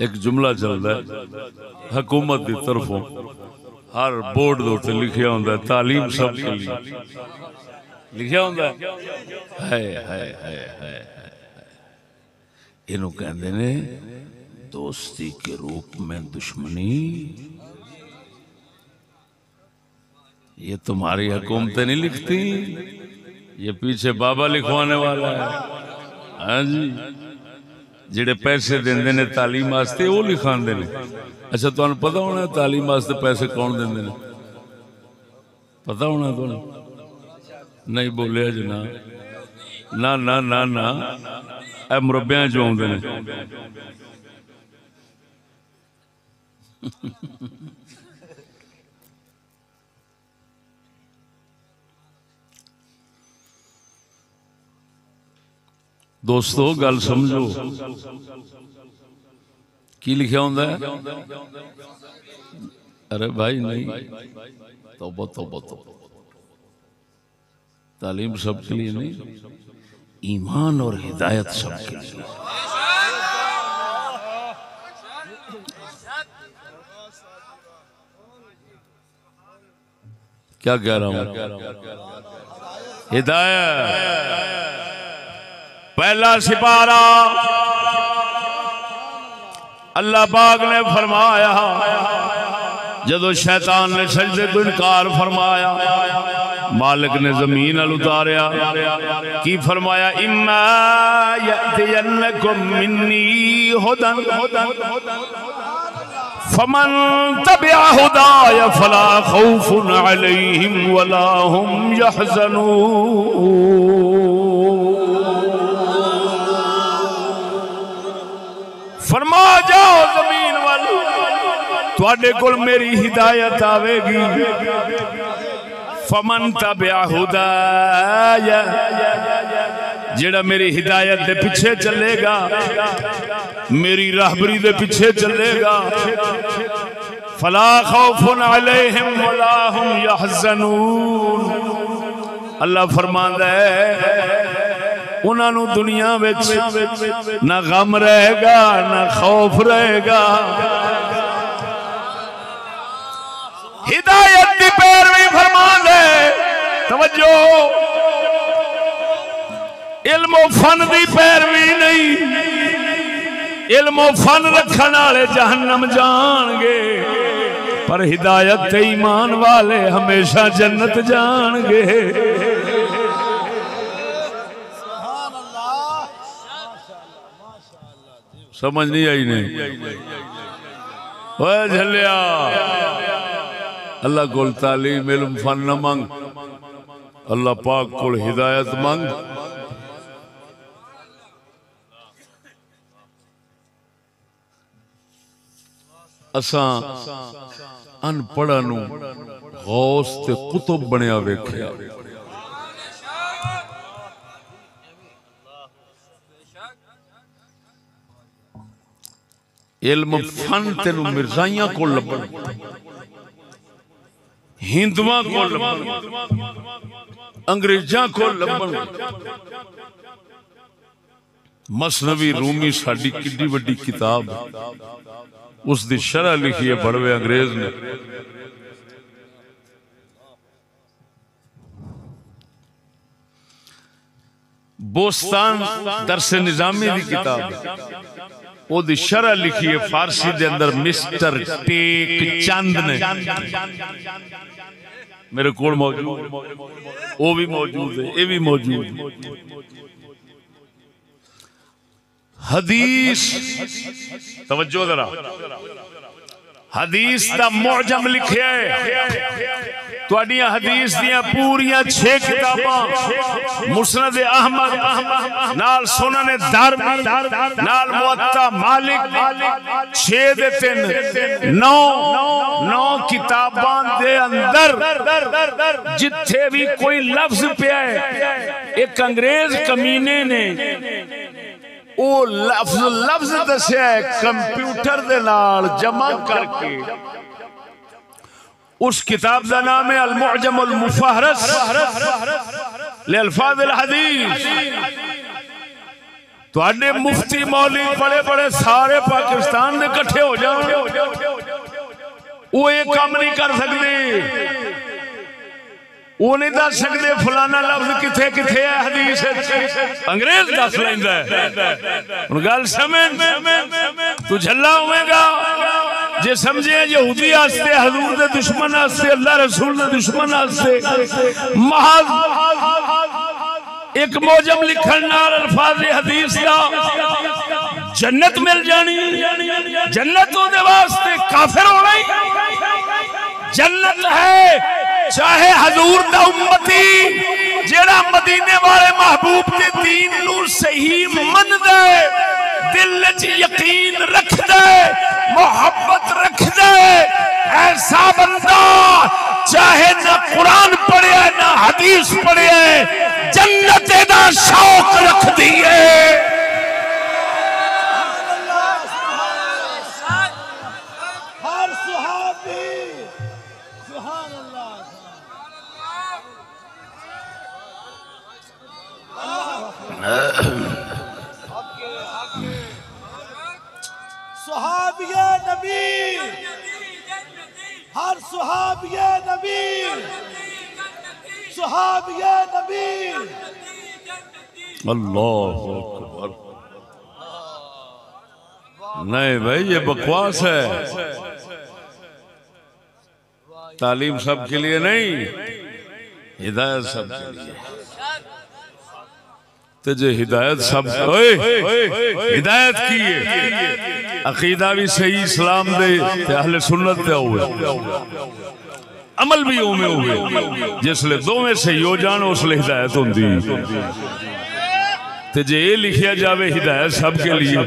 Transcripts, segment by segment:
एक जुमला चलता है हुकूमत की तरफों हर बोर्ड के उत्ते लिखिया होंदा है तालीम सबके लिए लिखिया होंदा है इन्हों कहते ने दोस्ती के रूप में दुश्मनी ये तुम्हारी हुकूमतें नहीं लिखती ये पीछे बाबा लिखवाने वाला है। हाँ जी जेड़े पैसे देंदे ने तालीम वास्ते वो लिखांदे ने। अच्छा तुहानू पता होना तालीम वास्ते पैसे कौन देंदे ने पता होना तुहानू नहीं बोलिया जी ना ना ना ना ना ए मुरब्बियां चों आउंदे ने दोस्तों गल समझो की लिखा होंदा है अरे भाई नहीं तौबा तौबा तौबा तालीम सबके लिए नहीं ईमान और हिदायत सबके लिए। क्या कह रहा हूं हिदायत पहला सिपारा अल्लाह पाक ने फरमाया जदों शैतान ने सजदे तो इनकार फरमाया मालिक ने जमीन अल उतारिया की फरमाया इम्मा यअतियन्नकुम मिन्नी हुदन फमन तबिअ हुदाया फला खौफुन अलैहिम वला हुम यहज़नून। फरमा जाओ जमीन वालों तुहाडे कोल मेरी हिदायत आवेगी फमन तबिअ हुदाया जेड़ा मेरी हिदायत दे पीछे चलेगा मेरी रहबरी दे पीछे चलेगा फला खौफुन अलैहिम वला हुम यहज़नून। अल्लाह फरमांदा है उन्होंने दुनिया में ना गम रहेगा ना खौफ रहेगा। हिदायत की पैरवी फरमा दे तवज्जो इल्म फन की पैरवी नहीं इल्म फन रखने वाले जहन्नम जाएंगे पर हिदायत ते ईमान वाले हमेशा जन्नत जाएंगे। समझ नहीं आई नहीं ओए झलिया अल्लाह कोल तालीम इल्म फन न मंग अल्लाह पाक कोल हिदायत मंग। असा अनपढ़ा नू गौस ते कुतुब बनया वेख्या इल्म फन तेनू मिर्जाइयां को लभण हिंदुआं को लभण अंग्रेजां को लभण। मसनवी रूमी साडी किड्डी वड्डी किताब उसकी शरह लिखी है बड़वे अंग्रेज ने। बोस्तान दरसे निजामी की किताब ओदी शरह लिखी है फारसी दे अंदर मिस्टर टेक चंद ने मेरे कोल मौजूद वो भी मौजूद है ये भी मौजूद है। हदीस तवज्जो जरा हदीस का मुअजम लिखे हदीस दियां पूरियां 6 किताबां मुस्नद अहमद नाल सुनन दारमी नाल मुअत्ता मालिक 6 दे 3 9 किताबां दे अंदर जिथे भी कोई लफ्ज पिया है एक अंग्रेज कमीने ने वो लफ्ज दसिया है कंप्यूटर दे नाल जमा करके। उस किताब का नाम है अल मुअजम अल मुफहरस लिअल्फाज़ अल हदीस। तुहाडे मुफ्ती मौलवी बड़े बड़े सारे पाकिस्तान दे इकट्ठे हो जाओ, वो ये काम नहीं कर सकते। वो नहीं दस सकते फलाना लफ्ज किथे किथे है हदीस, अंग्रेज दस लेंदा है। गल समझ, तू झल्ला होवेगा जे समझे यहूदी आस्ते, हजूर दे दुश्मन आस्ते, अल्लाह रसूल दे दुश्मन आस्ते महज एक मौजम लिखण नाल अल्फाज हदीस दा जन्नत मिल जानी। जन्नत ओदे वास्ते काफिर होना ही जन्नत है। चाहे हजूर दा उम्मती जेड़ा मदीने वाले महबूब के दीन नू सही मन दे, दिल च यकीन रख दे, मोहब्बत रख दे, ऐसा बंदा चाहे ना कुरान पढ़े ना हदीस पढ़े, जन्नत दा शौक रख दिए। सुहाबिये नबी, हर सुहाबिये नबी, सुहाबिये नबी। अल्लाह अकबर। नहीं भाई ये बकवास है। तालीम सबके लिए नहीं, हिदायत सबके लिए। तो जो हिदायत सब हिदायत की है, अकीदा भी सही इस्लाम दे, अहले सुन्नत दे हुए, अमल भी उमें हुए, जिसले दोवें सही हो जान उसले हिदायत होंदी। तो जे ये लिखिया जावे हिदायत सबके लिए,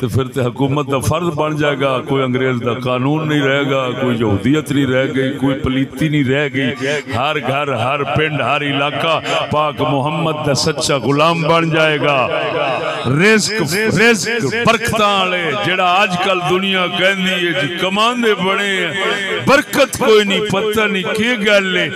तो फिर तो हुकूमत का फर्ज बन जाएगा। कोई अंग्रेज का कानून नहीं रहेगा, कोई यहूदियत नहीं रह गई, कोई पलीती नहीं रह गई। हर घर, हर पिंड, हर इलाका पाक मुहम्मद का सच्चा गुलाम बन जाएगा। रिस्क बरकतां वाले जेड़ा आजकल दुनिया कहती है जी कमांदे बड़े हैं, बरकत कोई नहीं, पता नहीं की गल है,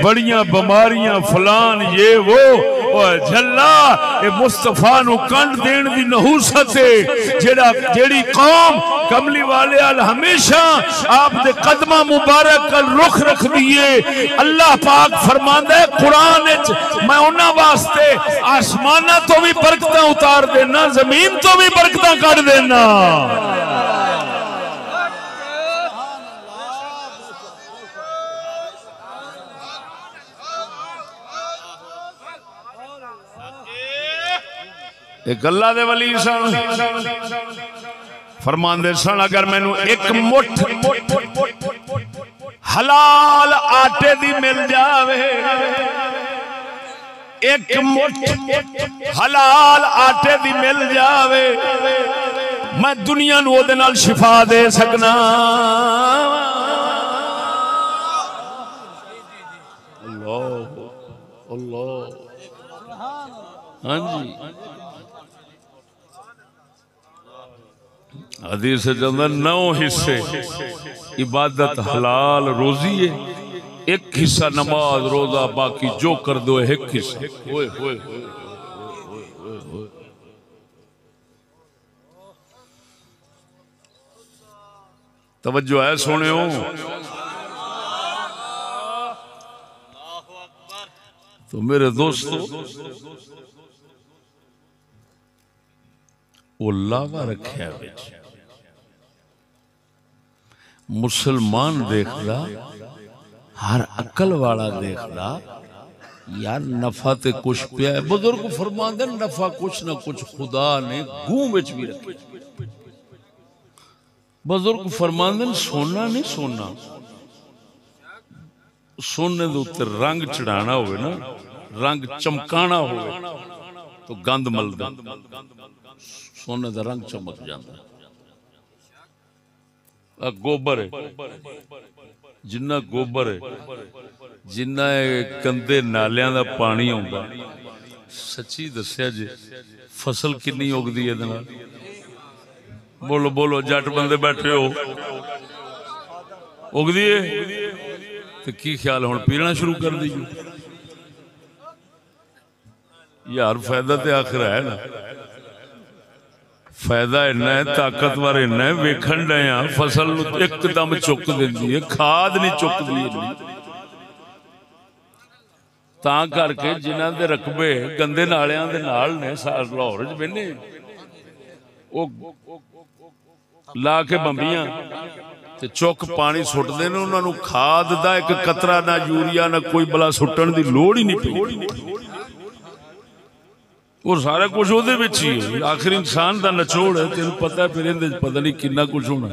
बड़ियां बीमारियां फलान ये वो। झल्ला ये मुस्तफा नु कंड देन दी नहूसत है। जेड़ी कौम कमली वाले अल हमेशा आप दे कदमा मुबारक कल रुख रख दिए। अल्लाह पाक फरमांदा है कुरान विच, मैं उन्हां वास्ते आसमाना तो भी बरकतां उतार देना, जमीन तो भी बरकतां कढ देना। एक अल्लाह दे वली सन फरमांदे सन, अगर मैनू एक मुठ हलाल आटे दी मिल जावे, एक मुठ हलाल आटे दी मिल जावे, मैं दुनिया नू ओदे नाल शिफा दे सकना। अल्लाह अल्लाह। हाँ जी, हदीस से चलता 9 हिस्से इबादत हलाल रोजी है, एक हिस्सा नमाज रोजा, बाकी जो कर दो एक हिस्सा। तवज्जो है सोने हो तो मेरे दोस्तों, वो लावा रखा मुसलमान देखदा, हर अकल वाला देखदा यार नफा ते कुछ पिया है। बुजुर्ग फरमांदे नफा कुछ ना कुछ खुदा ने गूं विच भी रखे। बुजुर्ग फरमांदे सोना नहीं, सोना सोने दे उत्ते रंग चढ़ाना होवे ना, रंग चमकाना होवे तो गंद मलदा, सोने का रंग चमक जाता। गोबर है, जिन्ना गोबर है, जिन्ना गंदे नालियां दा पानी आउंदा, सच्ची दस्या जी फसल कितनी उगदी है। बोलो बोलो जट बंदे बैठे हो, उगदी है तो की ख्याल हुण पीना शुरू कर दीजिए यार, फायदा तो आखिर है ना। फायदा इन्ना है, ताकतवर इन्ना है, वेखण डे आ फसल एकदम चुक देंदी है, खाद नहीं चुकदी इन्नी। तां करके जिन्हां दे रकबे गंदे नालियां दे नाल ने, लाहौर च बहने वो ला के बंबियां ते चुक पानी सुटदे ने, उन्हां नूं खाद दा एक कतरा ना यूरिया ना कोई बला सुट्टण दी लोड़ ही नहीं पई। वो सारा कुछ उहदे विच ही है, आखिर इंसान दा निचोड़ है। तेनू पता है फिर इहदे पता नहीं कितना कुछ होना।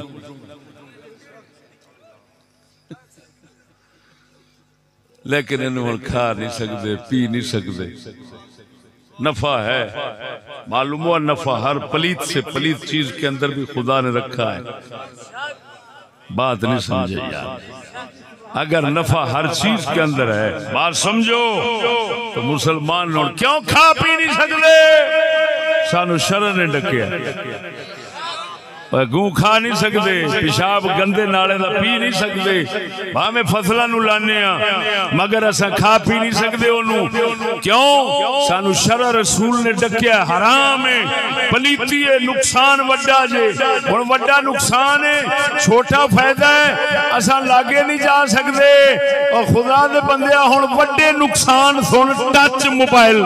लेकिन इन्हू हुण खा नहीं सकते, पी नहीं सकते। नफा है, मालूम हुआ नफा हर पलीत से पलीत चीज के अंदर भी खुदा ने रखा है। बात नहीं समझे यार, अगर नफा हर चीज के अंदर है, बात समझो, तो मुसलमान लोग क्यों खा पी नहीं सकते? सानू शरण ने डकिया, गू खा नहीं सकते, पेशाब गंदे नाले का पी नहीं सकते, भावे फसलों नू लाने मगर असा खा पी नहीं सकते ओनू। क्यों? सानू शरअ रसूल ने डकिया, हराम है, पलीती है, नुकसान वड्डा जे। हुण वड्डा नुकसान है, छोटा फायदा है, असा लागे नहीं जा सकते। और खुदा दे बंदिया हुण वड्डे नुकसान सुन, टच मोबाइल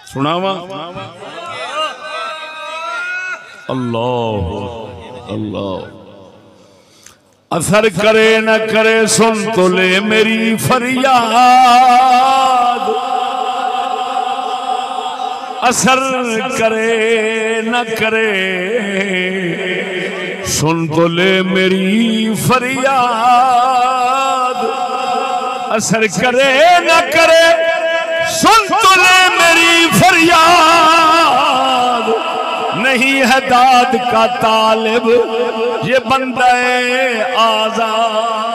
सुनावा। अल्लाह अल्लाह असर करे न करे सुन तो ले मेरी फरियाद, असर करे न करे सुन तो ले मेरी फरियाद, असर करे न करे सुन तो ले मेरी फरियाद। नहीं है दाद का तालिब ये बंदा आज़ाद।